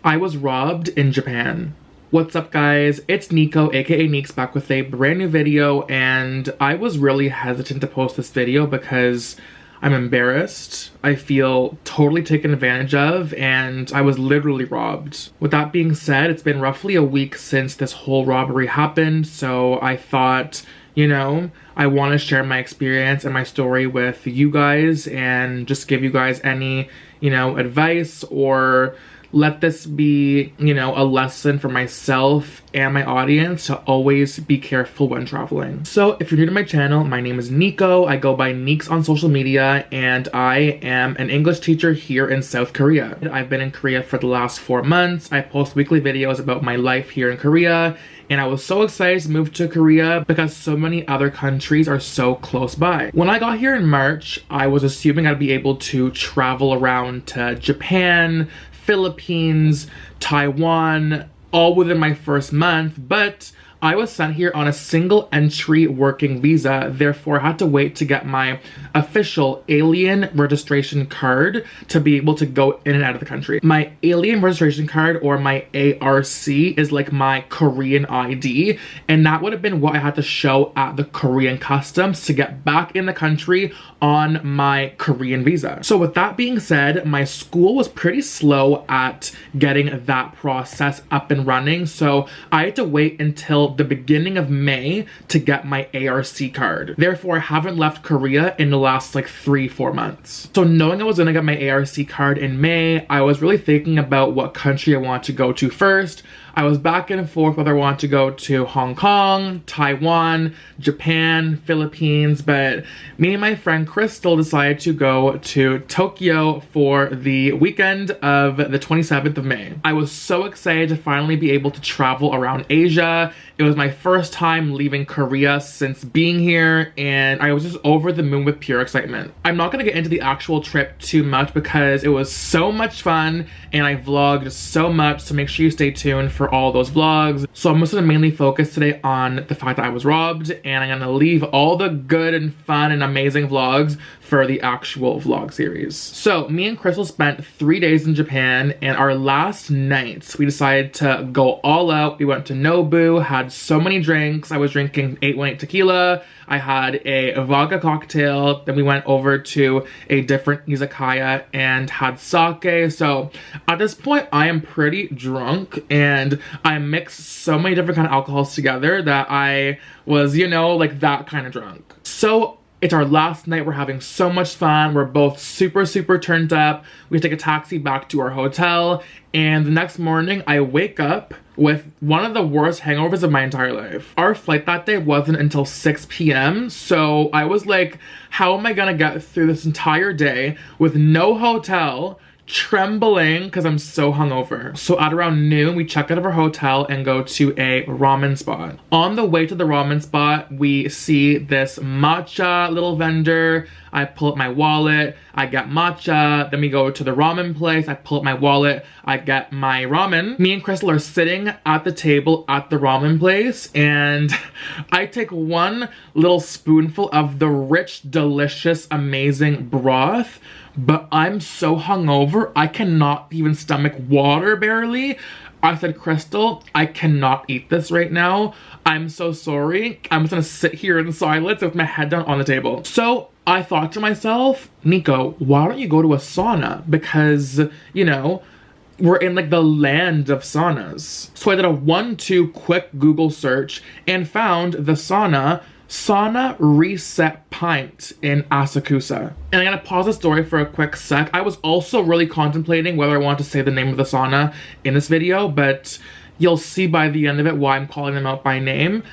I was robbed in Japan. What's up guys, it's Nico aka Neeks back with a brand new video, and I was really hesitant to post this video because I'm embarrassed. I feel totally taken advantage of, and I was literally robbed. With that being said, it's been roughly a week since this whole robbery happened, so I thought, you know, I want to share my experience and my story with you guys and just give you guys any, you know, advice, or let this be, you know, a lesson for myself and my audience to always be careful when traveling. So if you're new to my channel, my name is Nico. I go by Neeks on social media, and I am an English teacher here in South Korea. I've been in Korea for the last 4 months. I post weekly videos about my life here in Korea, and I was so excited to move to Korea because so many other countries are so close by. When I got here in March, I was assuming I'd be able to travel around to Japan, Philippines, Taiwan, all within my first month, but I was sent here on a single entry working visa, therefore I had to wait to get my official alien registration card to be able to go in and out of the country. My alien registration card, or my ARC, is like my Korean ID, and that would have been what I had to show at the Korean customs to get back in the country on my Korean visa. So with that being said, my school was pretty slow at getting that process up and running, so I had to wait until the beginning of May to get my ARC card. Therefore, I haven't left Korea in the last like 3-4 months. So knowing I was gonna get my ARC card in May, I was really thinking about what country I want to go to first. I was back and forth whether I want to go to Hong Kong, Taiwan, Japan, Philippines, but me and my friend Crystal decided to go to Tokyo for the weekend of the 27th of May. I was so excited to finally be able to travel around Asia. It was my first time leaving Korea since being here, and I was just over the moon with pure excitement. I'm not gonna get into the actual trip too much because it was so much fun and I vlogged so much, so make sure you stay tuned for all those vlogs. So I'm just gonna mainly focus today on the fact that I was robbed, and I'm gonna leave all the good and fun and amazing vlogs for the actual vlog series. So me and Crystal spent 3 days in Japan, and our last night we decided to go all out. We went to Nobu, had so many drinks. I was drinking 818 tequila. I had a vodka cocktail. Then we went over to a different izakaya and had sake. So at this point, I am pretty drunk, and I mixed so many different kind of alcohols together that I was, you know, like that kind of drunk. So it's our last night. We're having so much fun. We're both super turned up. We take a taxi back to our hotel, and the next morning I wake up with one of the worst hangovers of my entire life. Our flight that day wasn't until 6 p.m. So I was like, how am I gonna get through this entire day with no hotel, trembling because I'm so hungover? So at around noon, we check out of our hotel and go to a ramen spot. On the way to the ramen spot, we see this matcha little vendor. I pull up my wallet, I get matcha. Then we go to the ramen place, I pull up my wallet, I get my ramen. Me and Crystal are sitting at the table at the ramen place, and I take one little spoonful of the rich, delicious, amazing broth, but I'm so hungover, I cannot even stomach water barely. I said, Crystal, I cannot eat this right now. I'm so sorry. I'm just gonna sit here in silence with my head down on the table. So I thought to myself, Nico, why don't you go to a sauna? Because, you know, we're in like the land of saunas. So I did a 1-2 quick Google search and found the sauna Reset Pint in Asakusa. And I'm gonna pause the story for a quick sec. I was also really contemplating whether I want to say the name of the sauna in this video, but you'll see by the end of it why I'm calling them out by name.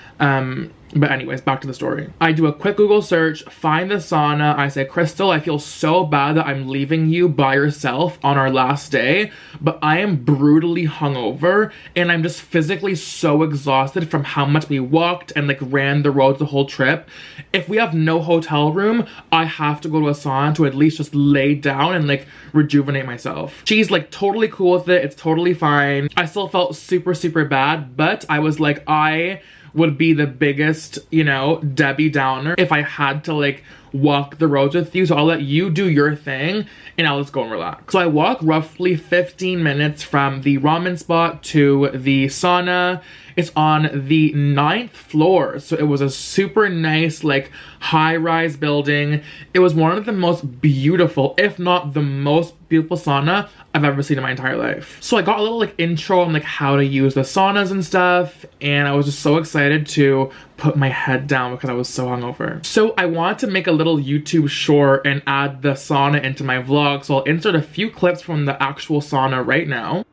But anyways, back to the story. I do a quick Google search, find the sauna. I say, Crystal, I feel so bad that I'm leaving you by yourself on our last day, but I am brutally hungover, and I'm just physically so exhausted from how much we walked and like ran the roads the whole trip. If we have no hotel room, I have to go to a sauna to at least just lay down and like rejuvenate myself. She's like totally cool with it. It's totally fine. I still felt super bad, but I was like, I would be the biggest, you know, Debbie Downer if I had to like walk the roads with you. So I'll let you do your thing and I'll just go and relax. So I walk roughly 15 minutes from the ramen spot to the sauna. It's on the 9th floor. So it was a super nice, like, high-rise building. It was one of the most beautiful, if not the most beautiful sauna I've ever seen in my entire life. So I got a little like intro on like how to use the saunas and stuff, and I was just so excited to put my head down because I was so hungover. So I wanted to make a little YouTube short and add the sauna into my vlog, so I'll insert a few clips from the actual sauna right now.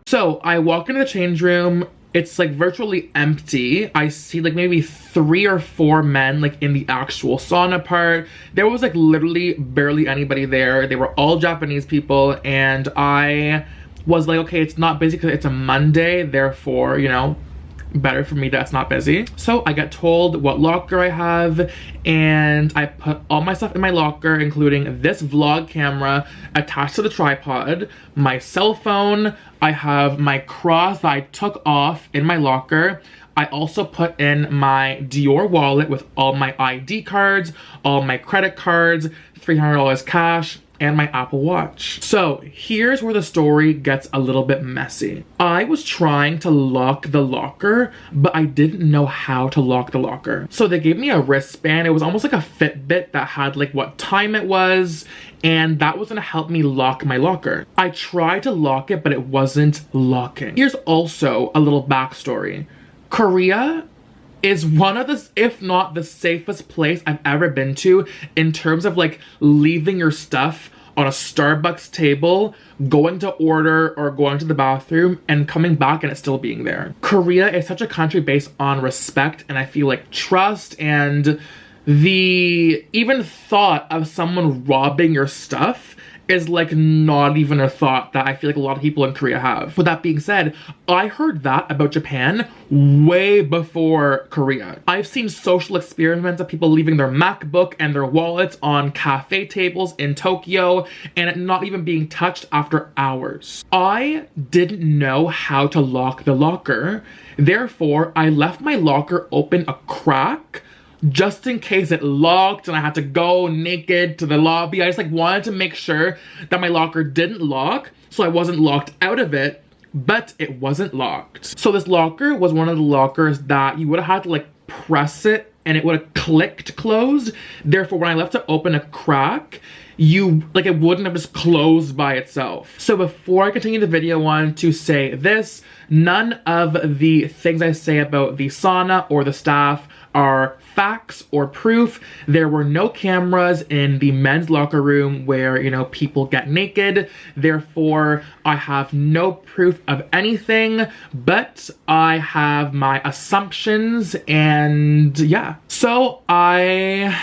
So I walk into the change room. It's like virtually empty. I see like maybe 3 or 4 men like in the actual sauna part. There was like literally barely anybody there. They were all Japanese people, and I was like, okay, it's not busy because it's a Monday, therefore, you know, better for me that's not busy. So I get told what locker I have, and I put all my stuff in my locker, including this vlog camera attached to the tripod, my cell phone. I have my cross that I took off in my locker. I also put in my Dior wallet with all my ID cards, all my credit cards, $300 cash, and my Apple Watch. So here's where the story gets a little bit messy. I was trying to lock the locker, but I didn't know how to lock the locker. So they gave me a wristband. It was almost like a Fitbit that had like what time it was, and that was gonna help me lock my locker. I tried to lock it, but it wasn't locking. Here's also a little backstory. Korea is one of the, if not the safest place I've ever been to in terms of like leaving your stuff on a Starbucks table, going to order or going to the bathroom and coming back and it still being there. Korea is such a country based on respect, and I feel like trust, and the even thought of someone robbing your stuff is like not even a thought that I feel like a lot of people in Korea have. With that being said, I heard that about Japan way before Korea. I've seen social experiments of people leaving their MacBook and their wallets on cafe tables in Tokyo and it not even being touched after hours. I didn't know how to lock the locker. Therefore, I left my locker open a crack just in case it locked and I had to go naked to the lobby. I just like wanted to make sure that my locker didn't lock so I wasn't locked out of it, but it wasn't locked. So this locker was one of the lockers that you would have had to like press it and it would have clicked closed. Therefore, when I left it open a crack, it wouldn't have just closed by itself. So before I continue the video, I wanted to say this: none of the things I say about the sauna or the staff are facts or proof. There were no cameras in the men's locker room where, you know, people get naked. Therefore, I have no proof of anything, but I have my assumptions, and yeah. So I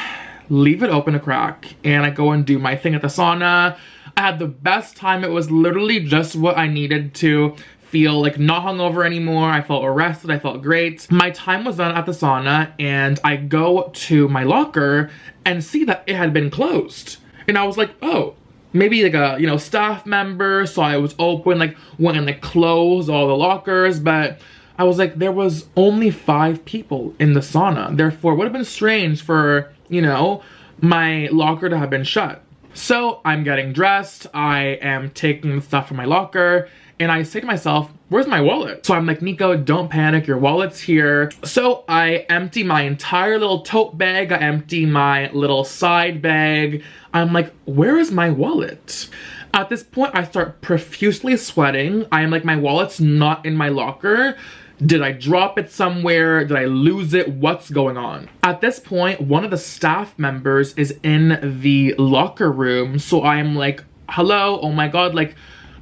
leave it open a crack and I go and do my thing at the sauna. I had the best time. It was literally just what I needed to feel like not hungover anymore. I felt rested. I felt great. My time was done at the sauna and I go to my locker and see that it had been closed. And I was like, oh, maybe like a, you know, staff member saw it was open, like went and like closed all the lockers. But I was like, there was only 5 people in the sauna. Therefore, it would have been strange for, you know, my locker to have been shut. So I'm getting dressed. I am taking the stuff from my locker. And I say to myself, where's my wallet? So I'm like, Nico, don't panic, your wallet's here. So I empty my entire little tote bag. I empty my little side bag. I'm like, where is my wallet? At this point, I start profusely sweating. I am like, my wallet's not in my locker. Did I drop it somewhere? Did I lose it? What's going on? At this point, one of the staff members is in the locker room. So I'm like, hello, oh my God, like,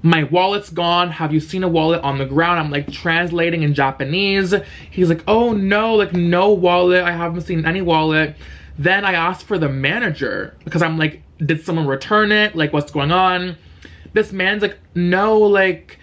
my wallet's gone. Have you seen a wallet on the ground? I'm like translating in Japanese. He's like, oh no, like no wallet. I haven't seen any wallet. Then I asked for the manager because I'm like, did someone return it? Like, what's going on? This man's like, no, like,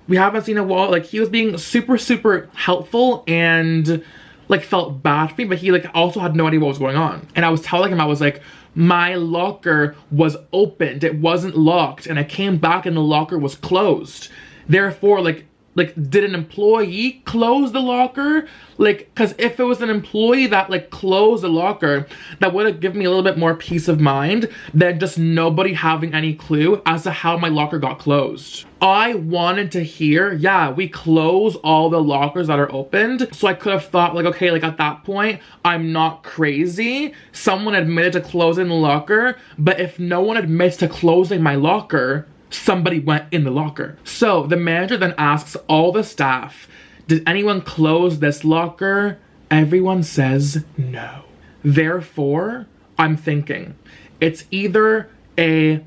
we haven't seen a wallet. Like, he was being super, super helpful and like felt bad for me, but he like also had no idea what was going on. And I was telling him, I was like, my locker was opened. It wasn't locked. And I came back and the locker was closed. Therefore, like, did an employee close the locker? Like, because if it was an employee that, like, closed the locker, that would have given me a little bit more peace of mind than just nobody having any clue as to how my locker got closed. I wanted to hear, yeah, we close all the lockers that are opened. So I could have thought, like, okay, like, at that point, I'm not crazy. Someone admitted to closing the locker, but if no one admits to closing my locker, somebody went in the locker. So the manager then asks all the staff, did anyone close this locker? Everyone says no. Therefore, I'm thinking it's either a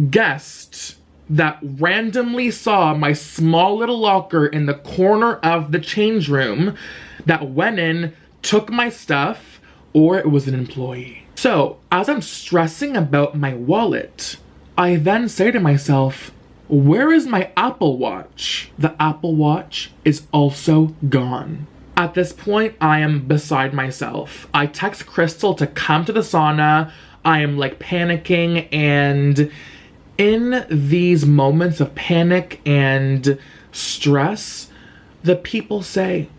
guest that randomly saw my small little locker in the corner of the change room that went in, took my stuff, or it was an employee. So as I'm stressing about my wallet, I then say to myself, where is my Apple Watch? The Apple Watch is also gone. At this point, I am beside myself. I text Crystal to come to the sauna. I am like panicking, and in these moments of panic and stress, the people say,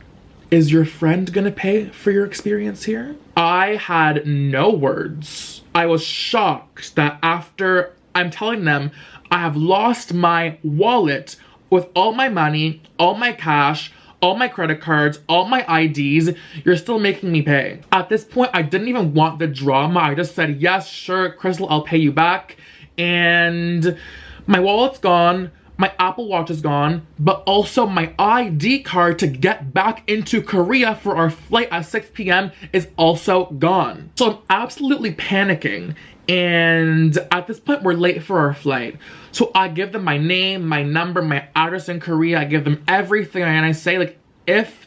is your friend gonna pay for your experience here? I had no words. I was shocked that after I'm telling them I have lost my wallet with all my money, all my cash, all my credit cards, all my IDs, you're still making me pay. At this point, I didn't even want the drama. I just said, yes, sure, Crystal, I'll pay you back. And my wallet's gone, my Apple Watch is gone, but also my ID card to get back into Korea for our flight at 6 p.m. is also gone. So I'm absolutely panicking. And at this point, we're late for our flight. So I give them my name, my number, my address in Korea. I give them everything. And I say, like, if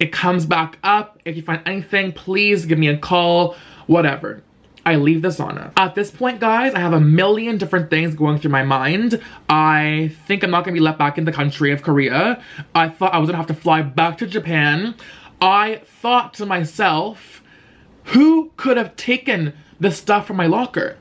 it comes back up, if you find anything, please give me a call, whatever. I leave the sauna. At this point, guys, I have a million different things going through my mind. I think I'm not gonna be let back in the country of Korea. I thought I was gonna have to fly back to Japan. I thought to myself, who could have taken the stuff from my locker?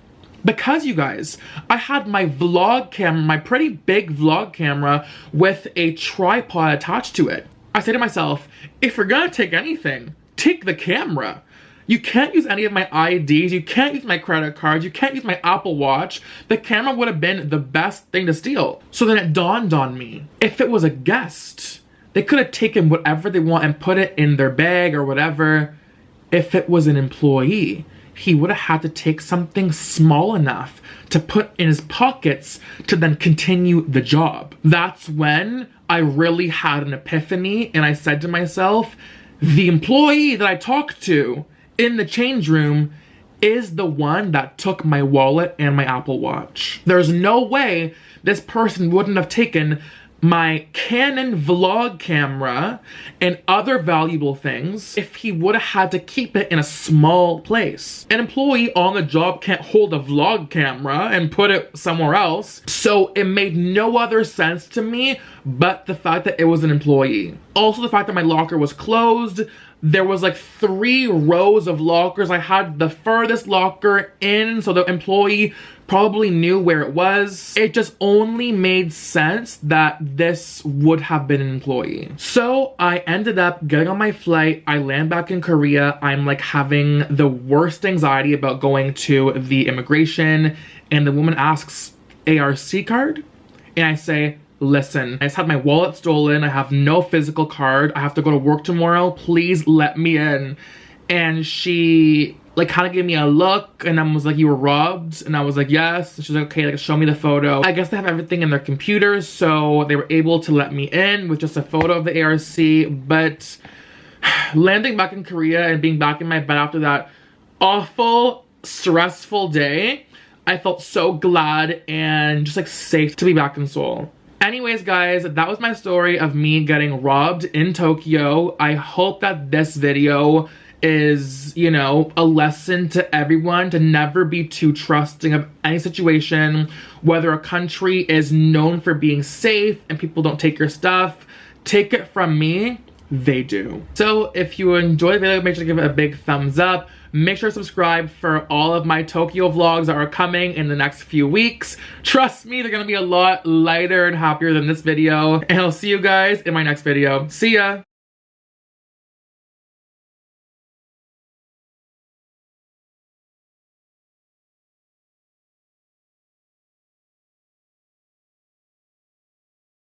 Because, you guys, I had my vlog camera, my pretty big vlog camera with a tripod attached to it. I say to myself, if you're gonna take anything, take the camera. You can't use any of my IDs, you can't use my credit cards, you can't use my Apple Watch. The camera would have been the best thing to steal. So then it dawned on me, if it was a guest, they could have taken whatever they want and put it in their bag or whatever. If it was an employee, he would have had to take something small enough to put in his pockets to then continue the job. That's when I really had an epiphany, and I said to myself, the employee that I talked to in the change room is the one that took my wallet and my Apple Watch. There's no way this person wouldn't have taken my Canon vlog camera and other valuable things if he would have had to keep it in a small place. An employee on the job can't hold a vlog camera and put it somewhere else. So it made no other sense to me but the fact that it was an employee. Also the fact that my locker was closed. There was like 3 rows of lockers. I had the furthest locker in, so the employee probably knew where it was. It just only made sense that this would have been an employee. So I ended up getting on my flight. I land back in Korea. I'm like having the worst anxiety about going to the immigration, and the woman asks, ARC card? And I say, listen, I just had my wallet stolen. I have no physical card. I have to go to work tomorrow. Please let me in. And she like kind of gave me a look and I was like, you were robbed? And I was like, yes. And she's like, okay, like show me the photo. I guess they have everything in their computers, so they were able to let me in with just a photo of the ARC. But landing back in Korea and being back in my bed after that awful, stressful day, I felt so glad and just like safe to be back in Seoul. Anyways, guys, that was my story of me getting robbed in Tokyo. I hope that this video is, you know, a lesson to everyone to never be too trusting of any situation, whether a country is known for being safe and people don't take your stuff. Take it from me, they do. So if you enjoyed the video, make sure to give it a big thumbs up. Make sure to subscribe for all of my Tokyo vlogs that are coming in the next few weeks. Trust me, they're gonna be a lot lighter and happier than this video. And I'll see you guys in my next video. See ya!